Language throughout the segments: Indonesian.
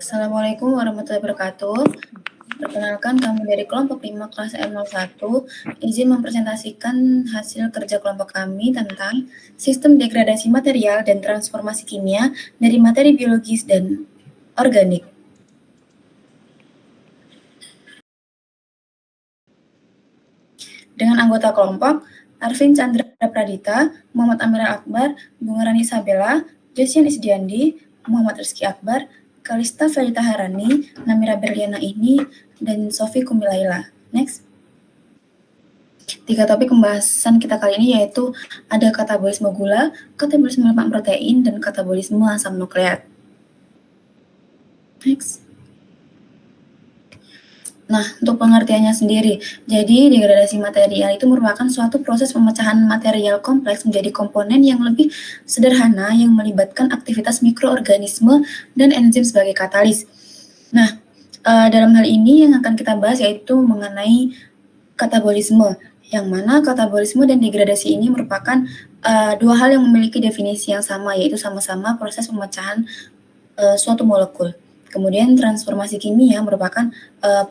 Assalamualaikum warahmatullahi wabarakatuh. Perkenalkan kami dari kelompok 5 kelas M01, izin mempresentasikan hasil kerja kelompok kami tentang sistem degradasi material dan transformasi kimia dari materi biologis dan organik. Dengan anggota kelompok, Arvin Chandra Pradita, Muhammad Amira Akbar, Bunga Rani Isabella, Josian Isdiandi, Muhammad Rizky Akbar, Kalista Felita Harani, Namira Berliana ini, dan Sofi Kumilaila. Next. 3 topik pembahasan kita kali ini yaitu ada katabolisme gula, katabolisme lemak protein, dan katabolisme asam nukleat. Next. Nah, untuk pengertiannya sendiri, jadi degradasi material itu merupakan suatu proses pemecahan material kompleks menjadi komponen yang lebih sederhana yang melibatkan aktivitas mikroorganisme dan enzim sebagai katalis. Nah, dalam hal ini yang akan kita bahas yaitu mengenai katabolisme, yang mana katabolisme dan degradasi ini merupakan dua hal yang memiliki definisi yang sama, yaitu sama-sama proses pemecahan suatu molekul. Kemudian transformasi kimia merupakan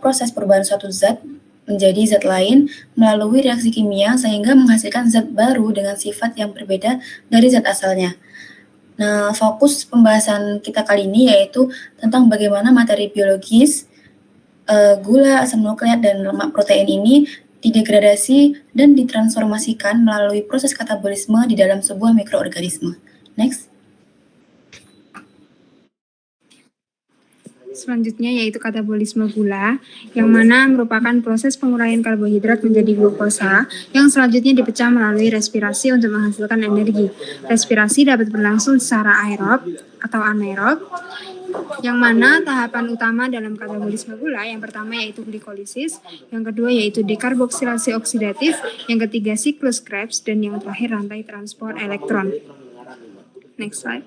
proses perubahan suatu zat menjadi zat lain melalui reaksi kimia sehingga menghasilkan zat baru dengan sifat yang berbeda dari zat asalnya. Nah, fokus pembahasan kita kali ini yaitu tentang bagaimana materi biologis, gula, asam nukleat, dan lemak protein ini didegradasi dan ditransformasikan melalui proses katabolisme di dalam sebuah mikroorganisme. Next. Selanjutnya yaitu katabolisme gula, yang mana merupakan proses penguraian karbohidrat menjadi glukosa, yang selanjutnya dipecah melalui respirasi untuk menghasilkan energi. Respirasi dapat berlangsung secara aerob atau anaerob, yang mana tahapan utama dalam katabolisme gula, yang pertama yaitu glikolisis, yang kedua yaitu dekarboksilasi oksidatif, yang ketiga siklus Krebs, dan yang terakhir rantai transport elektron. Next slide.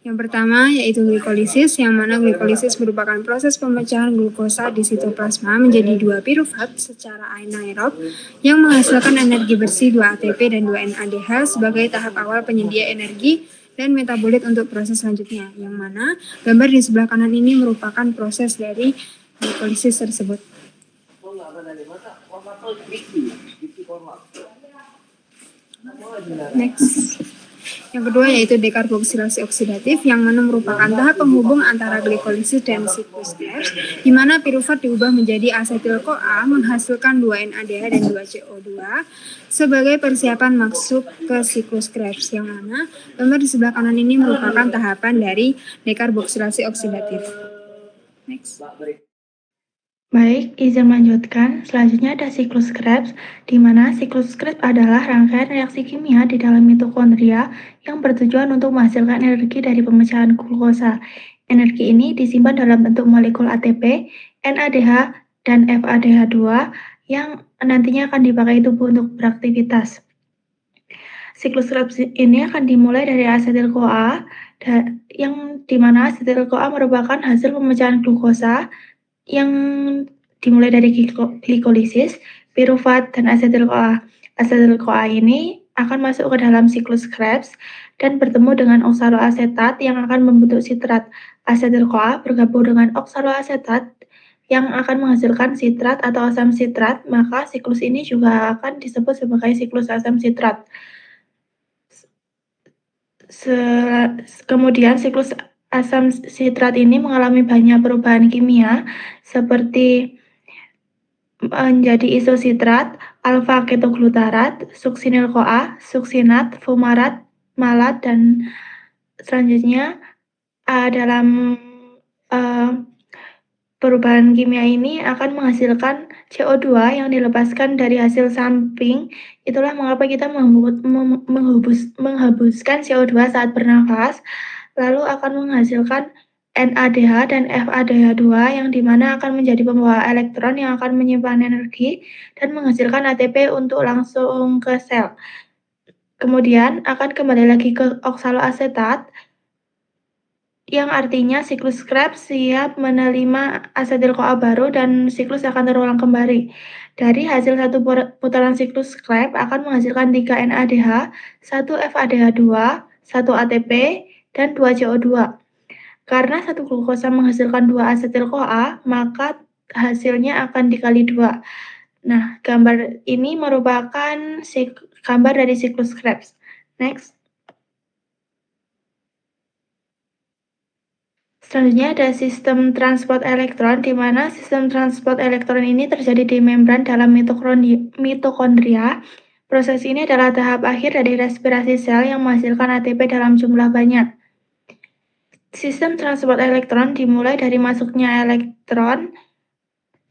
Yang pertama yaitu glikolisis, yang mana glikolisis merupakan proses pemecahan glukosa di sitoplasma menjadi 2 piruvat secara anaerob yang menghasilkan energi bersih 2 ATP dan 2 NADH sebagai tahap awal penyedia energi dan metabolit untuk proses selanjutnya, yang mana gambar di sebelah kanan ini merupakan proses dari glikolisis tersebut. Next. Yang kedua yaitu dekarboksilasi oksidatif, yang mana merupakan tahap penghubung antara glikolisis dan siklus Krebs, di mana piruvat diubah menjadi asetil-CoA menghasilkan 2 NADH dan 2 CO2 sebagai persiapan masuk ke siklus Krebs, yang mana gambar di sebelah kanan ini merupakan tahapan dari dekarboksilasi oksidatif. Next. Baik, izin melanjutkan. Selanjutnya ada siklus Krebs, di mana siklus Krebs adalah rangkaian reaksi kimia di dalam mitokondria yang bertujuan untuk menghasilkan energi dari pemecahan glukosa. Energi ini disimpan dalam bentuk molekul ATP, NADH, dan FADH2 yang nantinya akan dipakai tubuh untuk beraktivitas. Siklus Krebs ini akan dimulai dari asetil-CoA, yang dimana asetil-CoA merupakan hasil pemecahan glukosa yang dimulai dari glikolisis, piruvat, dan asetil-CoA. Asetil-CoA ini akan masuk ke dalam siklus Krebs dan bertemu dengan oksaloasetat yang akan membentuk sitrat. Asetil-CoA bergabung dengan oksaloasetat yang akan menghasilkan sitrat atau asam sitrat, maka siklus ini juga akan disebut sebagai siklus asam sitrat. Kemudian siklus asam sitrat ini mengalami banyak perubahan kimia seperti menjadi isositrat, alfa-ketoglutarat, suksinil-CoA, suksinat, fumarat, malat, dan selanjutnya dalam perubahan kimia ini akan menghasilkan CO2 yang dilepaskan dari hasil samping. Itulah mengapa kita menghembuskan CO2 saat bernafas, lalu akan menghasilkan NADH dan FADH2 yang dimana akan menjadi pembawa elektron yang akan menyimpan energi dan menghasilkan ATP untuk langsung ke sel. Kemudian akan kembali lagi ke oksaloasetat, yang artinya siklus Krebs siap menerima asetil-CoA baru dan siklus akan terulang kembali. Dari hasil satu putaran siklus Krebs akan menghasilkan 3 NADH, 1 FADH2, 1 ATP, dan 2CO2. Karena satu glukosa menghasilkan 2 asetil-CoA, maka hasilnya akan dikali 2. Nah, gambar ini merupakan gambar dari siklus Krebs. Next. Selanjutnya ada sistem transport elektron, di mana sistem transport elektron ini terjadi di membran dalam mitokondria. Proses ini adalah tahap akhir dari respirasi sel yang menghasilkan ATP dalam jumlah banyak. Sistem transport elektron dimulai dari masuknya elektron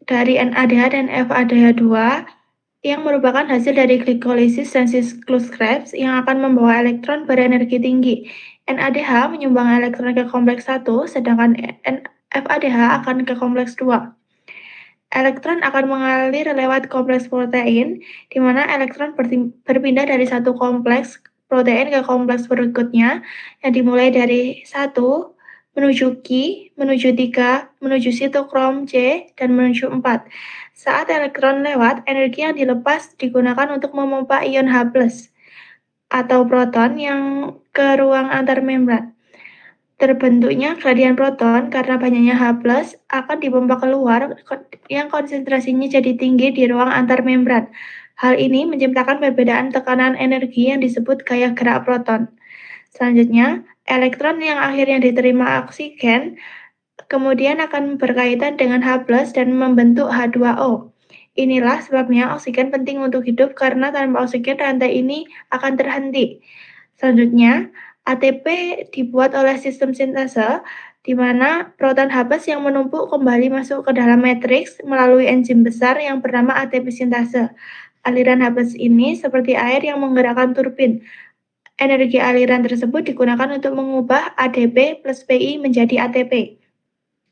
dari NADH dan FADH2 yang merupakan hasil dari glikolisis dan siklus Krebs yang akan membawa elektron berenergi tinggi. NADH menyumbang elektron ke kompleks 1, sedangkan FADH akan ke kompleks 2. Elektron akan mengalir lewat kompleks protein, di mana elektron berpindah dari satu kompleks protein ke kompleks berikutnya, yang dimulai dari 1, menuju Ki, menuju 3, menuju sitokrom C, dan menuju 4. Saat elektron lewat, energi yang dilepas digunakan untuk memompa ion H+, atau proton yang ke ruang antar membran. Terbentuknya gradien proton karena banyaknya H+, akan dipompa keluar yang konsentrasinya jadi tinggi di ruang antar membran. Hal ini menciptakan perbedaan tekanan energi yang disebut gaya gerak proton. Selanjutnya, elektron yang akhirnya diterima oksigen kemudian akan berkaitan dengan H+ dan membentuk H2O. Inilah sebabnya oksigen penting untuk hidup karena tanpa oksigen rantai ini akan terhenti. Selanjutnya, ATP dibuat oleh sistem sintase, di mana proton H+ yang menumpuk kembali masuk ke dalam matriks melalui enzim besar yang bernama ATP sintase. Aliran H+ ini seperti air yang menggerakkan turbin. Energi aliran tersebut digunakan untuk mengubah ADP plus PI menjadi ATP.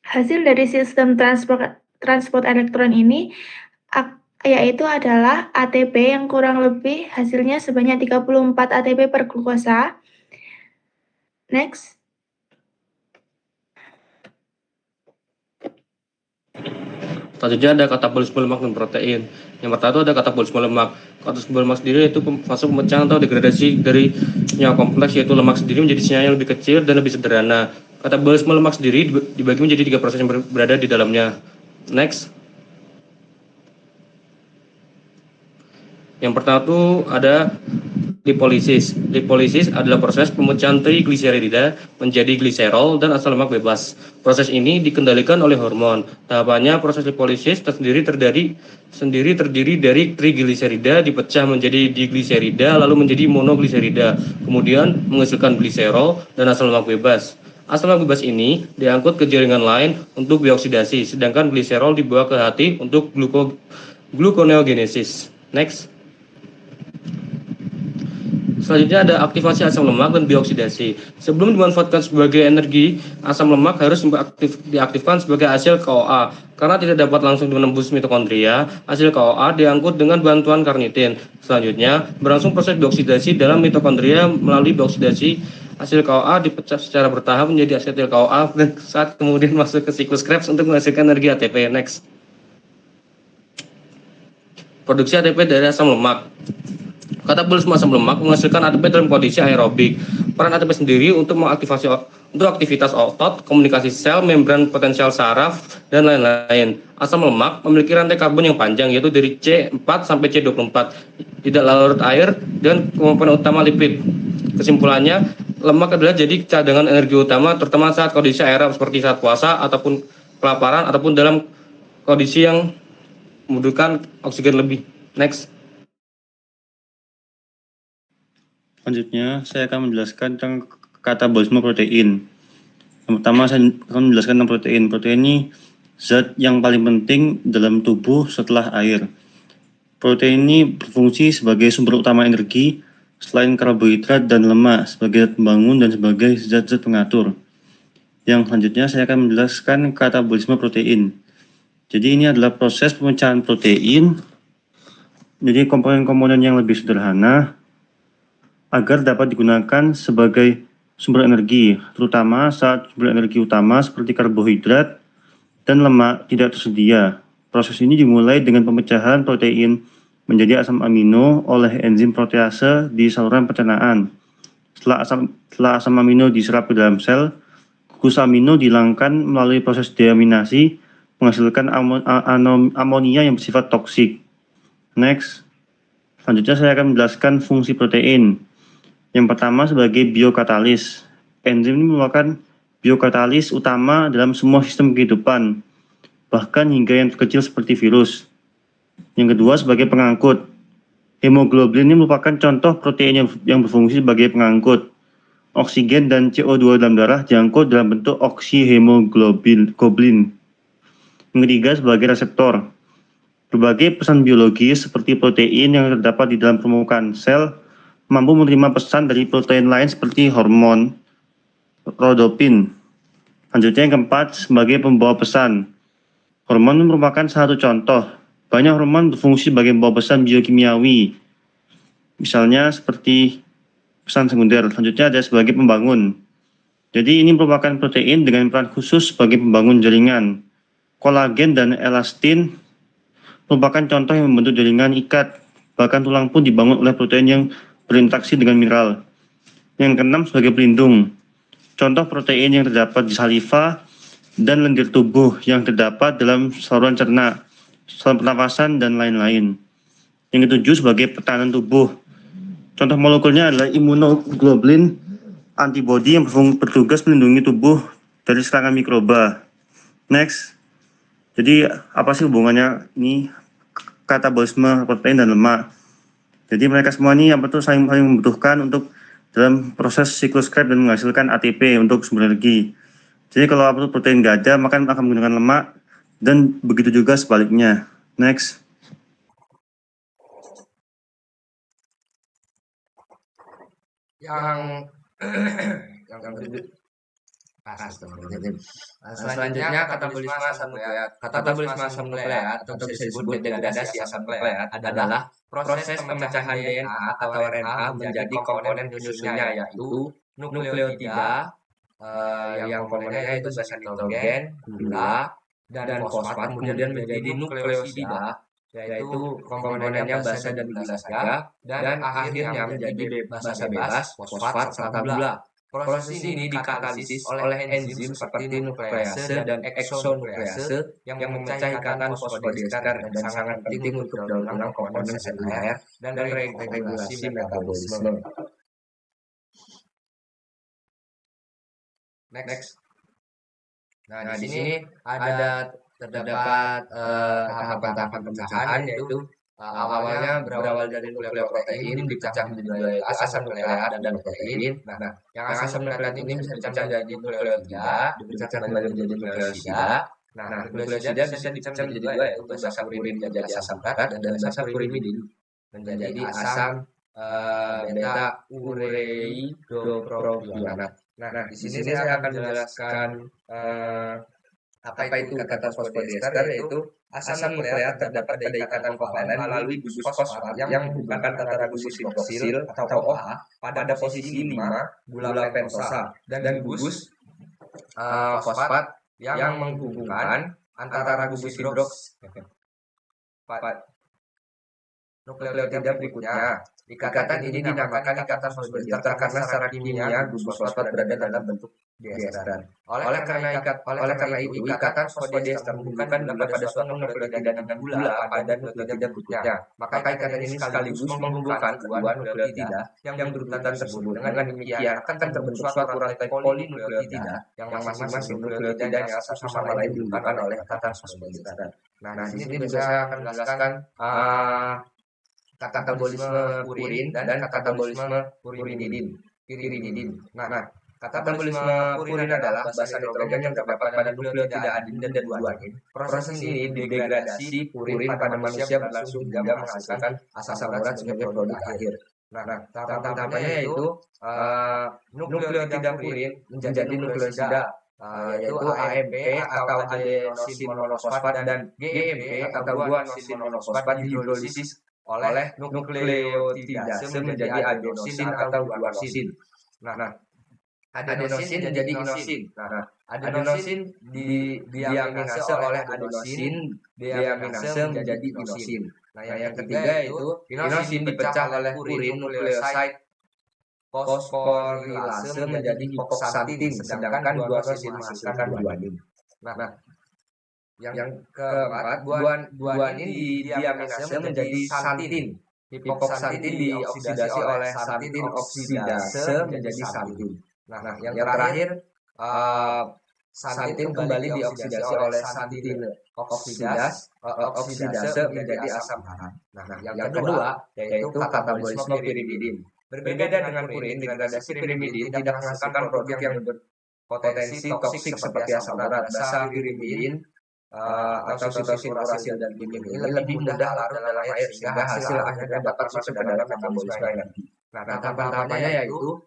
Hasil dari sistem transport elektron ini yaitu adalah ATP yang kurang lebih hasilnya sebanyak 34 ATP per glukosa. Next. Selanjutnya ada katabolisme lemak dan protein. Yang pertama ada katabolisme lemak. Katabolisme lemak sendiri itu fase pemecahan atau degradasi dari senyawa kompleks, yaitu lemak sendiri menjadi senyawa yang lebih kecil dan lebih sederhana. Katabolisme lemak sendiri dibagi menjadi 3 proses yang berada di dalamnya. Next. Yang pertama itu ada lipolisis. Lipolisis adalah proses pemecahan trigliserida menjadi gliserol dan asam lemak bebas. Proses ini dikendalikan oleh hormon. Tahapannya proses lipolisis terdiri dari trigliserida dipecah menjadi digliserida lalu menjadi monogliserida, kemudian menghasilkan gliserol dan asam lemak bebas. Asam lemak bebas ini diangkut ke jaringan lain untuk dioksidasi, sedangkan gliserol dibawa ke hati untuk gluconeogenesis. Next. Selanjutnya ada aktivasi asam lemak dan dioksidasi. Sebelum dimanfaatkan sebagai energi, asam lemak harus diaktifkan sebagai hasil CoA. Karena tidak dapat langsung menembus mitokondria, hasil CoA diangkut dengan bantuan karnitin. Selanjutnya, berlangsung proses dioksidasi dalam mitokondria melalui dioksidasi. Hasil CoA dipecah secara bertahap menjadi asetil CoA dan saat kemudian masuk ke siklus Krebs untuk menghasilkan energi ATP. Next. Produksi ATP dari asam lemak. Katabolisme asam lemak menghasilkan ATP dalam kondisi aerobik. Peran ATP sendiri untuk aktivitas otot, komunikasi sel, membran potensial saraf, dan lain-lain. Asam lemak memiliki rantai karbon yang panjang, yaitu dari C4 sampai C24, tidak larut air, dan komponen utama lipid. Kesimpulannya, lemak adalah jadi cadangan energi utama, terutama saat kondisi aerob seperti saat puasa, ataupun kelaparan, ataupun dalam kondisi yang membutuhkan oksigen lebih. Next. Selanjutnya, saya akan menjelaskan tentang katabolisme protein. Yang pertama, saya akan menjelaskan tentang protein. Protein ini zat yang paling penting dalam tubuh setelah air. Protein ini berfungsi sebagai sumber utama energi selain karbohidrat dan lemak sebagai zat pembangun dan sebagai zat-zat pengatur. Yang selanjutnya, saya akan menjelaskan katabolisme protein. Jadi ini adalah proses pemecahan protein menjadi komponen-komponen yang lebih sederhana agar dapat digunakan sebagai sumber energi, terutama saat sumber energi utama seperti karbohidrat dan lemak tidak tersedia. Proses ini dimulai dengan pemecahan protein menjadi asam amino oleh enzim protease di saluran pencernaan. Setelah asam amino diserap ke dalam sel, gugus amino dihilangkan melalui proses deaminasi, menghasilkan amonia yang bersifat toksik. Next, selanjutnya saya akan menjelaskan fungsi protein. Yang pertama sebagai biokatalis. Enzim ini merupakan biokatalis utama dalam semua sistem kehidupan, bahkan hingga yang terkecil seperti virus. Yang kedua sebagai pengangkut. Hemoglobin ini merupakan contoh protein yang berfungsi sebagai pengangkut. Oksigen dan CO2 dalam darah diangkut dalam bentuk oksihemoglobin. Yang ketiga sebagai reseptor. Berbagai pesan biologis seperti protein yang terdapat di dalam permukaan sel mampu menerima pesan dari protein lain seperti hormon, rodopin. Selanjutnya yang keempat sebagai pembawa pesan. Hormon merupakan satu contoh. Banyak hormon berfungsi sebagai pembawa pesan biokimiawi. Misalnya seperti pesan sekunder. Selanjutnya ada sebagai pembangun. Jadi ini merupakan protein dengan peran khusus sebagai pembangun jaringan. Kolagen dan elastin merupakan contoh yang membentuk jaringan ikat. Bahkan tulang pun dibangun oleh protein yang berinteraksi dengan mineral. Yang keenam sebagai pelindung. Contoh protein yang terdapat di saliva dan lendir tubuh yang terdapat dalam saluran cerna, saluran pernafasan, dan lain-lain. Yang ketujuh sebagai pertahanan tubuh. Contoh molekulnya adalah imunoglobulin, antibodi yang bertugas melindungi tubuh dari serangan mikroba. Next. Jadi apa sih hubungannya ini katabolisme protein dan lemak? Jadi mereka semua ini saling membutuhkan untuk dalam proses siklus Krebs dan menghasilkan ATP untuk sumber energi. Jadi kalau protein nggak ada, maka akan menggunakan lemak dan begitu juga sebaliknya. Next. Selanjutnya katabolisme asam nukleat. Katabolisme asam nukleat atau bisa disebut degradasi asam nukleat adalah proses pemecahan DNA atau RNA menjadi komponen penyusunnya yaitu nukleotida yang komponennya itu basa nitrogen, gula, dan fosfat, kemudian menjadi nukleosida yaitu komponennya basa dan gula saja, dan akhirnya menjadi basa bebas, fosfat, serta gula. Proses ini dikatalisis oleh enzim seperti nuklease dan eksonuklease yang memecah ikatan fosfodiester dan sangat penting untuk daur ulang komponen seluler dan regulasi metabolisme. Next. Nah, di sini terdapat tahapan-tahapan pemecahan yaitu awalnya berawal dari nukleoprotein dipecah menjadi asam nukleat dan protein. Nah, yang asam nukleat ini bisa dipecah menjadi nukleotida, dipecah kembali menjadi nukleosida. Nah, nukleosida bisa dipecah menjadi dua yaitu basa purin menjadi asam berat dan basa purimidin menjadi asam beta ureidopropianat. Nah, di sini saya akan menjelaskan apa itu ikatan fosfodiester, yaitu asam nukleat terdapat pada ikatan kovalen melalui gugus fosfat yang menghubungkan antara gugus hidroksil atau OH pada posisi 5 gula pentosa dan gugus fosfat yang menghubungkan antara gugus hidroksil nukleotida berikutnya. Ikatan ini dinamakan ikatan fosfodiester karena secara kimia gugus fosfat berada dalam bentuk diester. Oleh karena itu ikatan fosfodiester menghubungkan gula pada suatu nukleotida dengan gula pada nukleotida berikutnya. Maka ikatan ini sekaligus menghubungkan kedua nukleotida yang berurutan tersebut. Dengan demikian akan terbentuk suatu rantai polinukleotida yang masing-masing nukleotidanya satu sama lain dihubungkan oleh ikatan fosfodiester. Nah, di sini juga saya akan menjelaskan katabolisme purin dan katabolisme purimidin. Nah, katabolisme purin adalah basa nitrogen yang terdapat pada nukleotida adin dan guanin. Proses ini degradasi purin pada manusia berlangsung hingga menghasilkan asam urat sebagai produk akhir. Nah, tahap-tahapnya yaitu nukleotida purin menjadi nukleosida, yaitu AMP atau adenosin monofosfat dan GMP atau guanosin monofosfat dihidrolisis oleh nukleotidase menjadi adenosin atau guanosin. Nah, adenosin menjadi inosin. Nah, adenosin diaminase oleh adenosin, diaminase menjadi inosin. Nah, yang ketiga yaitu inosin dipecah oleh purin nukleoside fosforilase menjadi hipoksantin, sedangkan guanosin menghasilkan guanin. Nah, yang keempat, guanin di diaminase menjadi santin. Hipoksantin dioksidasi oleh santin oksidase menjadi santin. Nah, yang terakhir, santin kembali dioksidasi oleh santin oksidase menjadi asam haram. Nah, yang kedua yaitu katabolisme pirimidin. Berbeda dengan purin, degradasi pirimidin tidak menghasilkan produk yang berpotensi toksik seperti asam urat. Basa pirimidin atau sitosin urasil dan timin ini lebih mudah larut dalam air sehingga hasil akhirnya dapat masuk ke dalam metabolisme energi. Nah, tahapan-tahapannya yaitu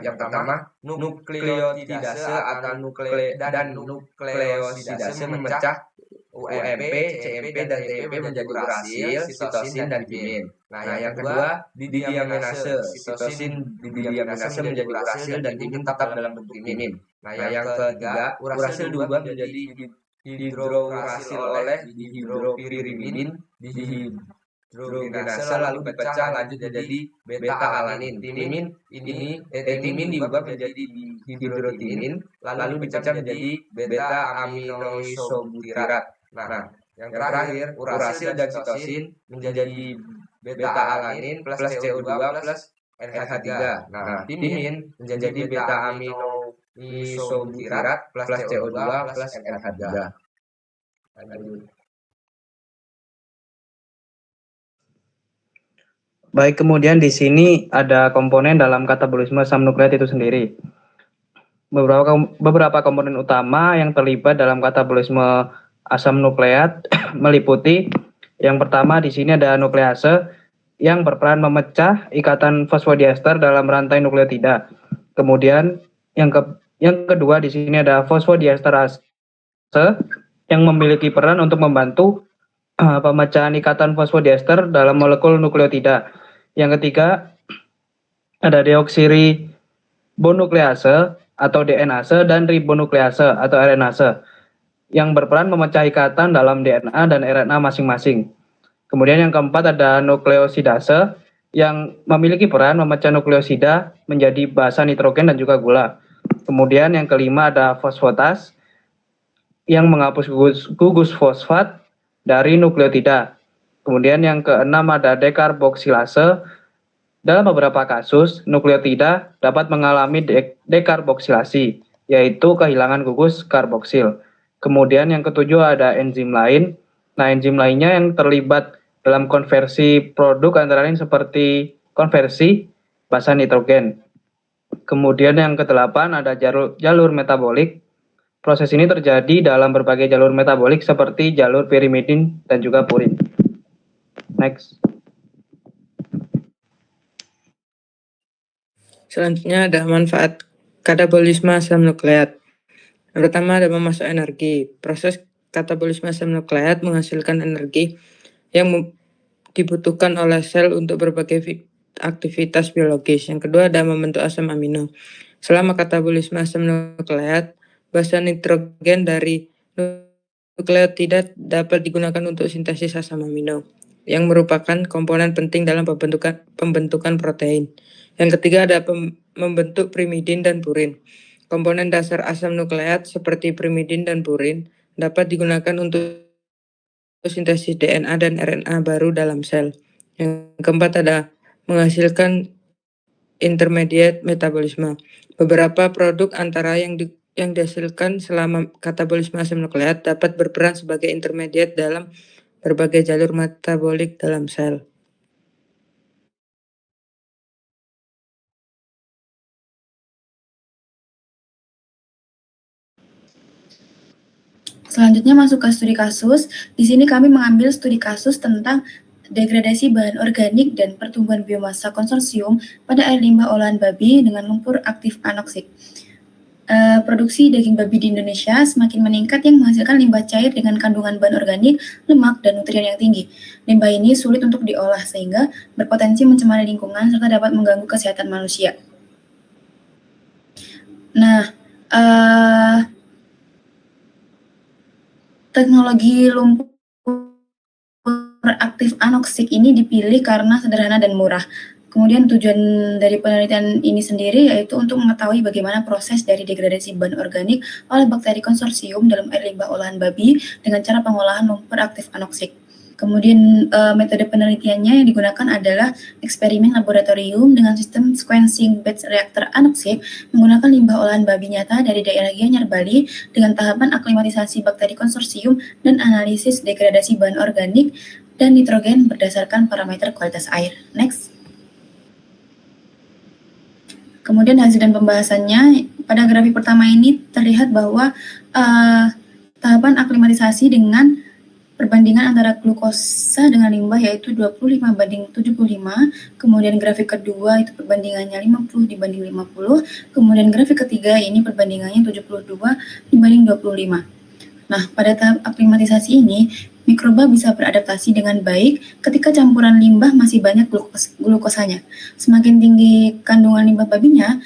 yang pertama nukleotidase atau nukleosidase memecah UMP, CMP, dan TMP menjadi urasil, sitosin, dan timin. Nah, yang kedua didiaminase, sitosin didiaminase menjadi urasil dan timin tetap dalam bentuk timin. Nah, yang ketiga urasil diubah menjadi hidrourasil oleh dihidropirimidin, dihidrogenase lalu dipecah lanjut jadi beta alanin. Timin diubah menjadi dihidrotimin lalu dipecah menjadi beta aminoisobutirat. Nah, yang terakhir urasil dan sitosin menjadi beta alanin plus CO2 plus NH3. Nah, timin menjadi beta aminoisobutirat plus CO2 plus NH3. Baik, kemudian di sini ada komponen dalam katabolisme asam nukleat itu sendiri. Beberapa komponen utama yang terlibat dalam katabolisme asam nukleat meliputi yang pertama di sini ada nuklease yang berperan memecah ikatan fosfodiester dalam rantai nukleotida. Kemudian yang kedua di sini ada fosfodiesterase yang memiliki peran untuk membantu pemecahan ikatan fosfodiester dalam molekul nukleotida. Yang ketiga ada deoksiribonuklease atau DNase dan ribonuklease atau RNase yang berperan memecah ikatan dalam DNA dan RNA masing-masing. Kemudian yang keempat ada nukleosidase yang memiliki peran memecah nukleosida menjadi basa nitrogen dan juga gula. Kemudian yang kelima ada fosfatase yang menghapus gugus fosfat dari nukleotida. Kemudian yang keenam ada dekarboksilase. Dalam beberapa kasus, nukleotida dapat mengalami dekarboksilasi, yaitu kehilangan gugus karboksil. Kemudian yang ketujuh ada enzim lain. Nah, enzim lainnya yang terlibat dalam konversi produk antara lain seperti konversi basa nitrogen. Kemudian yang kedelapan ada jalur metabolik. Proses ini terjadi dalam berbagai jalur metabolik seperti jalur pirimidin dan juga purin. Next. Selanjutnya ada manfaat katabolisme asam nukleat. Yang pertama ada memasok energi. Proses katabolisme asam nukleat menghasilkan energi yang dibutuhkan oleh sel untuk berbagai aktivitas biologis. Yang kedua ada membentuk asam amino. Selama katabolisme asam nukleat, basa nitrogen dari nukleotida dapat digunakan untuk sintesis asam amino yang merupakan komponen penting dalam pembentukan protein. Yang ketiga ada membentuk pirimidin dan purin. Komponen dasar asam nukleat seperti pirimidin dan purin dapat digunakan untuk sintesis DNA dan RNA baru dalam sel. Yang keempat ada menghasilkan intermediate metabolisme. Beberapa produk antara yang dihasilkan selama katabolisme asam nukleat dapat berperan sebagai intermediate dalam berbagai jalur metabolik dalam sel. Selanjutnya masuk ke studi kasus. Di sini kami mengambil studi kasus tentang degradasi bahan organik dan pertumbuhan biomasa konsorsium pada air limbah olahan babi dengan lumpur aktif anoksik. Produksi daging babi di Indonesia semakin meningkat yang menghasilkan limbah cair dengan kandungan bahan organik, lemak, dan nutrien yang tinggi. Limbah ini sulit untuk diolah sehingga berpotensi mencemari lingkungan serta dapat mengganggu kesehatan manusia. Nah, teknologi lumpur aktif anoksik ini dipilih karena sederhana dan murah. Kemudian tujuan dari penelitian ini sendiri yaitu untuk mengetahui bagaimana proses dari degradasi bahan organik oleh bakteri konsorsium dalam air limbah olahan babi dengan cara pengolahan lumpur aktif anoksik. Kemudian metode penelitiannya yang digunakan adalah eksperimen laboratorium dengan sistem sequencing batch reaktor anoksik menggunakan limbah olahan babi nyata dari daerah Gianyar, Bali dengan tahapan aklimatisasi bakteri konsorsium dan analisis degradasi bahan organik dan nitrogen berdasarkan parameter kualitas air. Next. Kemudian hasil dan pembahasannya, pada grafik pertama ini terlihat bahwa tahapan aklimatisasi dengan perbandingan antara glukosa dengan limbah yaitu 25:75, kemudian grafik kedua itu perbandingannya 50:50, kemudian grafik ketiga ini perbandingannya 72:25. Nah, pada tahap aklimatisasi ini, mikroba bisa beradaptasi dengan baik ketika campuran limbah masih banyak glukosanya. Semakin tinggi kandungan limbah babinya,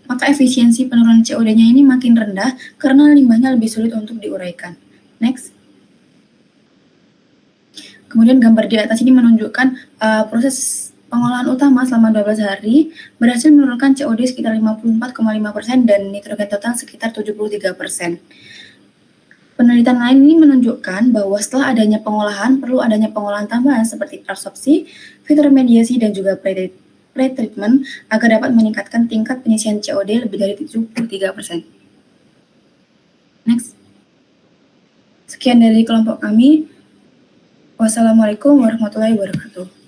maka efisiensi penurunan COD-nya ini makin rendah karena limbahnya lebih sulit untuk diuraikan. Next. Kemudian gambar di atas ini menunjukkan proses pengolahan utama selama 12 hari berhasil menurunkan COD sekitar 54,5% dan nitrogen total sekitar 73%. Penelitian lain ini menunjukkan bahwa setelah adanya pengolahan, perlu adanya pengolahan tambahan seperti absorpsi, fitoremediasi, dan juga pretreatment agar dapat meningkatkan tingkat penyisian COD lebih dari 73%. Next. Sekian dari kelompok kami. Wassalamualaikum warahmatullahi wabarakatuh.